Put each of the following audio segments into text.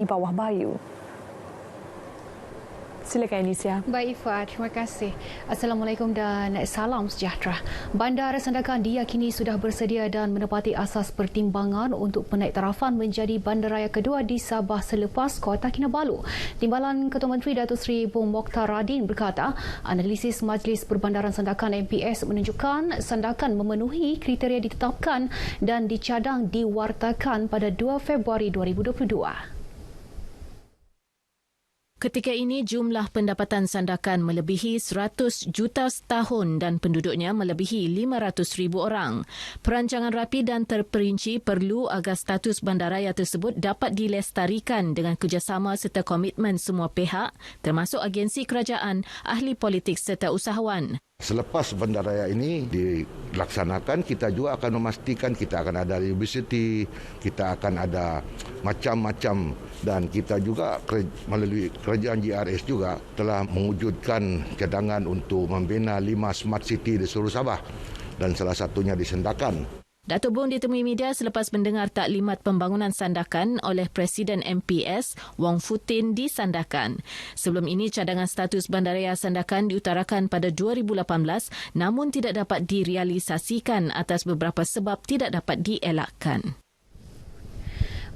di bawah bayu. Silakan Inisia. Baik Ifat, terima kasih. Assalamualaikum dan salam sejahtera. Bandar Sandakan diyakini sudah bersedia dan menepati asas pertimbangan untuk penaiktarafan menjadi bandaraya kedua di Sabah selepas Kota Kinabalu. Timbalan Ketua Menteri Datuk Seri Bung Mokhtar Radin berkata, analisis Majlis Perbandaran Sandakan MPS menunjukkan Sandakan memenuhi kriteria ditetapkan dan dicadang diwartakan pada 2 Februari 2022. Ketika ini, jumlah pendapatan Sandakan melebihi 100 juta setahun dan penduduknya melebihi 500,000 orang. Perancangan rapi dan terperinci perlu agar status bandaraya tersebut dapat dilestarikan dengan kerjasama serta komitmen semua pihak, termasuk agensi kerajaan, ahli politik serta usahawan. Selepas bandaraya ini dilaksanakan, kita juga akan memastikan kita akan ada universiti, kita akan ada macam-macam, dan kita juga melalui kerajaan GRS juga telah mewujudkan cadangan untuk membina 5 smart city di seluruh Sabah dan salah satunya di Sandakan. Datuk Bong ditemui media selepas mendengar taklimat pembangunan Sandakan oleh Presiden MPS Wong Futin di Sandakan. Sebelum ini, cadangan status bandaraya Sandakan diutarakan pada 2018 namun tidak dapat direalisasikan atas beberapa sebab tidak dapat dielakkan.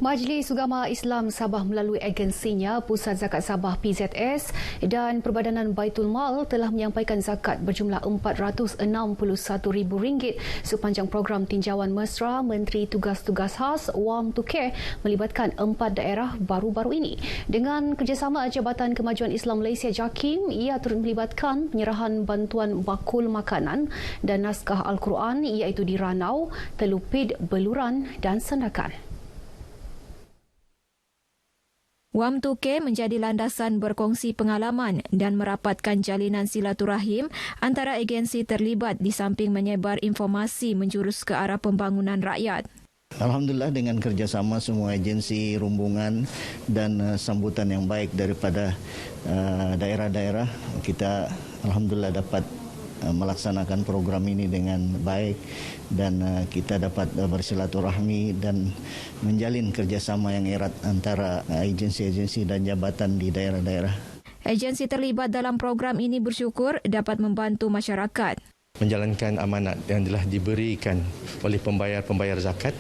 Majlis Ugama Islam Sabah melalui agensinya Pusat Zakat Sabah PZS dan Perbadanan Baitul Mal telah menyampaikan zakat berjumlah RM461,000 sepanjang program tinjauan mesra Menteri Tugas-Tugas Khas WAM2K melibatkan 4 daerah baru-baru ini. Dengan kerjasama Jabatan Kemajuan Islam Malaysia JAKIM, ia turut melibatkan penyerahan bantuan bakul makanan dan naskah Al-Quran iaitu di Ranau, Telupid, Beluran dan Sandakan. WAM2K menjadi landasan berkongsi pengalaman dan merapatkan jalinan silaturahim antara agensi terlibat di samping menyebar informasi menjurus ke arah pembangunan rakyat. Alhamdulillah, dengan kerjasama semua agensi, rombongan dan sambutan yang baik daripada daerah-daerah, kita alhamdulillah dapat melaksanakan program ini dengan baik dan kita dapat bersilaturahmi dan menjalin kerjasama yang erat antara agensi-agensi dan jabatan di daerah-daerah. Agensi terlibat dalam program ini bersyukur dapat membantu masyarakat menjalankan amanat yang telah diberikan oleh pembayar-pembayar zakat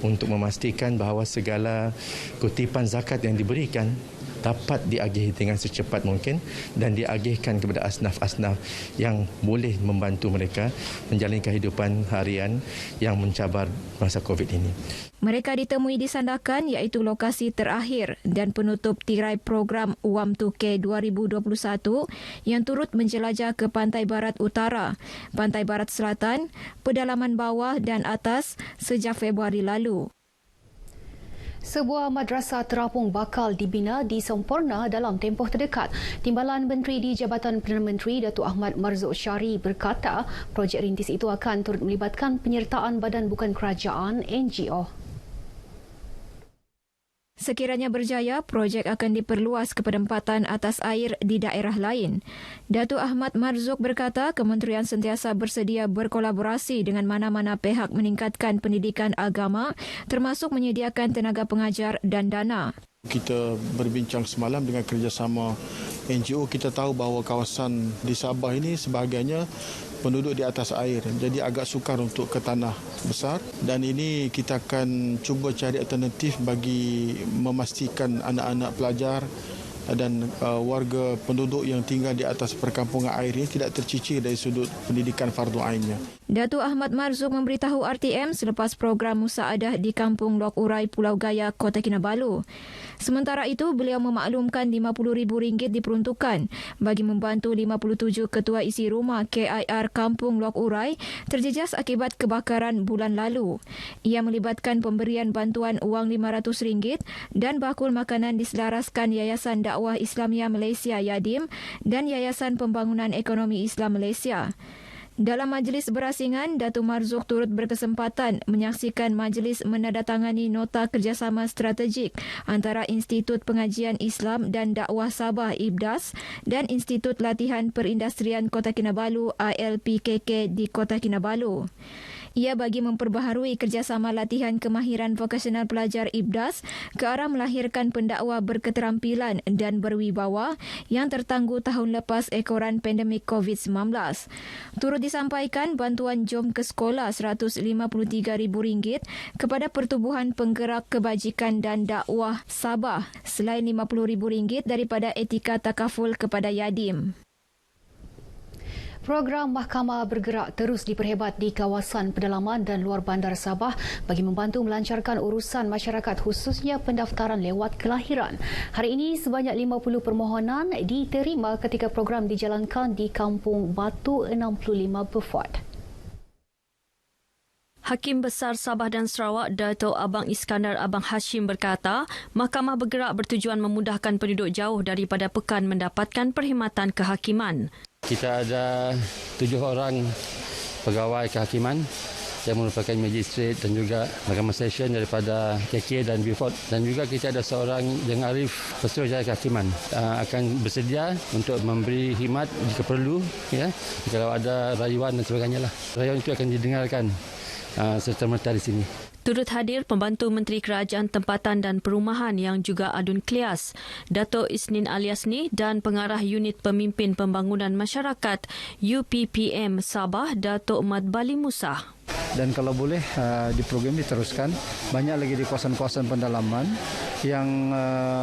untuk memastikan bahawa segala kutipan zakat yang diberikan dapat diagih dengan secepat mungkin dan diagihkan kepada asnaf-asnaf yang boleh membantu mereka menjalani kehidupan harian yang mencabar masa COVID ini. Mereka ditemui di Sandakan iaitu lokasi terakhir dan penutup tirai program WAM2K 2021 yang turut menjelajah ke Pantai Barat Utara, Pantai Barat Selatan, pedalaman bawah dan atas sejak Februari lalu. Sebuah madrasah terapung bakal dibina di Semporna dalam tempoh terdekat. Timbalan Menteri di Jabatan Perdana Menteri Datuk Ahmad Marzuq Syari berkata, projek rintis itu akan turut melibatkan penyertaan badan bukan kerajaan NGO. Sekiranya berjaya, projek akan diperluas ke penempatan atas air di daerah lain. Datuk Ahmad Marzuq berkata kementerian sentiasa bersedia berkolaborasi dengan mana-mana pihak meningkatkan pendidikan agama termasuk menyediakan tenaga pengajar dan dana. Kita berbincang semalam dengan kerjasama NGO. Kita tahu bahawa kawasan di Sabah ini sebahagiannya penduduk di atas air, jadi agak sukar untuk ke tanah besar, dan ini kita akan cuba cari alternatif bagi memastikan anak-anak pelajar dan warga penduduk yang tinggal di atas perkampungan air ini tidak tercicir dari sudut pendidikan fardu ainnya. Datuk Ahmad Marzuq memberitahu RTM selepas program musaadah di Kampung Lok Urai, Pulau Gaya, Kota Kinabalu. Sementara itu, beliau memaklumkan RM50,000 diperuntukkan bagi membantu 57 ketua isi rumah KIR Kampung Lok Urai terjejas akibat kebakaran bulan lalu. Ia melibatkan pemberian bantuan wang RM500 dan bakul makanan diselaraskan Yayasan Dakwah Islamiyah Malaysia Yadim dan Yayasan Pembangunan Ekonomi Islam Malaysia. Dalam majlis berasingan, Datuk Marzuq turut berkesempatan menyaksikan majlis menandatangani nota kerjasama strategik antara Institut Pengajian Islam dan Dakwah Sabah IBDAS dan Institut Latihan Perindustrian Kota Kinabalu ILPKK di Kota Kinabalu. Ia bagi memperbaharui kerjasama latihan kemahiran vokasional pelajar IBDAS ke arah melahirkan pendakwa berketerampilan dan berwibawa yang tertangguh tahun lepas ekoran pandemik COVID-19. Turut disampaikan bantuan jom ke sekolah RM153,000 kepada Pertubuhan Penggerak Kebajikan dan Dakwah Sabah selain RM50,000 daripada Etika Takaful kepada Yadim. Program Mahkamah Bergerak terus diperhebat di kawasan pedalaman dan luar bandar Sabah bagi membantu melancarkan urusan masyarakat khususnya pendaftaran lewat kelahiran. Hari ini sebanyak 50 permohonan diterima ketika program dijalankan di Kampung Batu 65 Beaufort. Hakim Besar Sabah dan Sarawak Dato' Abang Iskandar Abang Hashim berkata, Mahkamah Bergerak bertujuan memudahkan penduduk jauh daripada pekan mendapatkan perkhidmatan kehakiman. Kita ada 7 orang pegawai kehakiman yang merupakan magistrate dan juga mahkamah session daripada KK dan Beaufort, dan juga kita ada seorang yang arif Pesuruhjaya Kehakiman akan bersedia untuk memberi khidmat jika perlu, ya, kalau ada rayuan dan sebagainya lah. Rayuan itu akan didengarkan serta-merta di sini. Turut hadir Pembantu Menteri Kerajaan Tempatan dan Perumahan yang juga Adun Klias, Dato' Isnin Aliasni dan Pengarah Unit Pemimpin Pembangunan Masyarakat UPPM Sabah, Dato' Madbali Musa. Dan kalau boleh di program diteruskan, banyak lagi di kawasan-kawasan pendalaman yang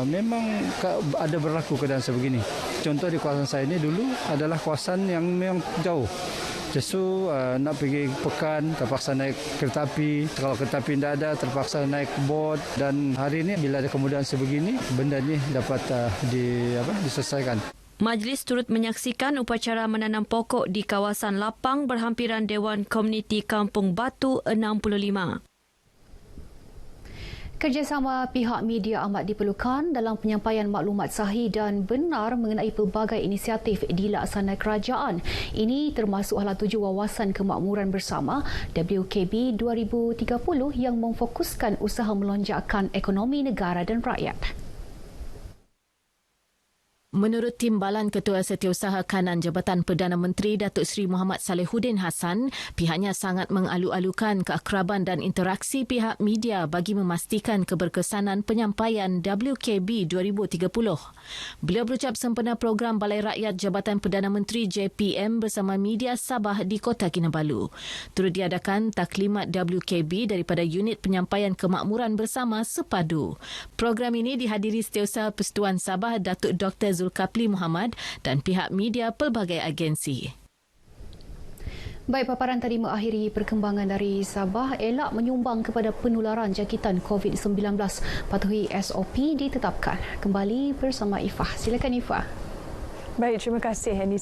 memang ada berlaku keadaan sebegini. Contoh di kawasan saya ini dulu adalah kawasan yang memang jauh. Justru nak pergi pekan terpaksa naik kereta api. Kalau kereta api tidak ada terpaksa naik bot. Dan hari ini bila ada kemudahan sebegini, benda ini dapat diselesaikan. Majlis turut menyaksikan upacara menanam pokok di kawasan lapang berhampiran Dewan Komuniti Kampung Batu 65. Kerjasama pihak media amat diperlukan dalam penyampaian maklumat sahih dan benar mengenai pelbagai inisiatif dilaksana kerajaan. Ini termasuk hala tuju Wawasan Kemakmuran Bersama WKB 2030 yang memfokuskan usaha melonjakkan ekonomi negara dan rakyat. Menurut Timbalan Ketua Setiausaha Kanan Jabatan Perdana Menteri Datuk Seri Muhammad Salehuddin Hassan, pihaknya sangat mengalu-alukan keakraban dan interaksi pihak media bagi memastikan keberkesanan penyampaian WKB 2030. Beliau berucap sempena program Balai Rakyat Jabatan Perdana Menteri JPM bersama media Sabah di Kota Kinabalu. Turut diadakan taklimat WKB daripada Unit Penyampaian Kemakmuran Bersama Sepadu. Program ini dihadiri Setiausaha Persekutuan Sabah Datuk Dr. Zulkapli Muhammad dan pihak media pelbagai agensi. Baik, paparan tadi mengakhiri perkembangan dari Sabah. Elak menyumbang kepada penularan jangkitan COVID-19. Patuhi SOP ditetapkan. Kembali bersama Ifah. Silakan Ifah. Baik, terima kasih Henny.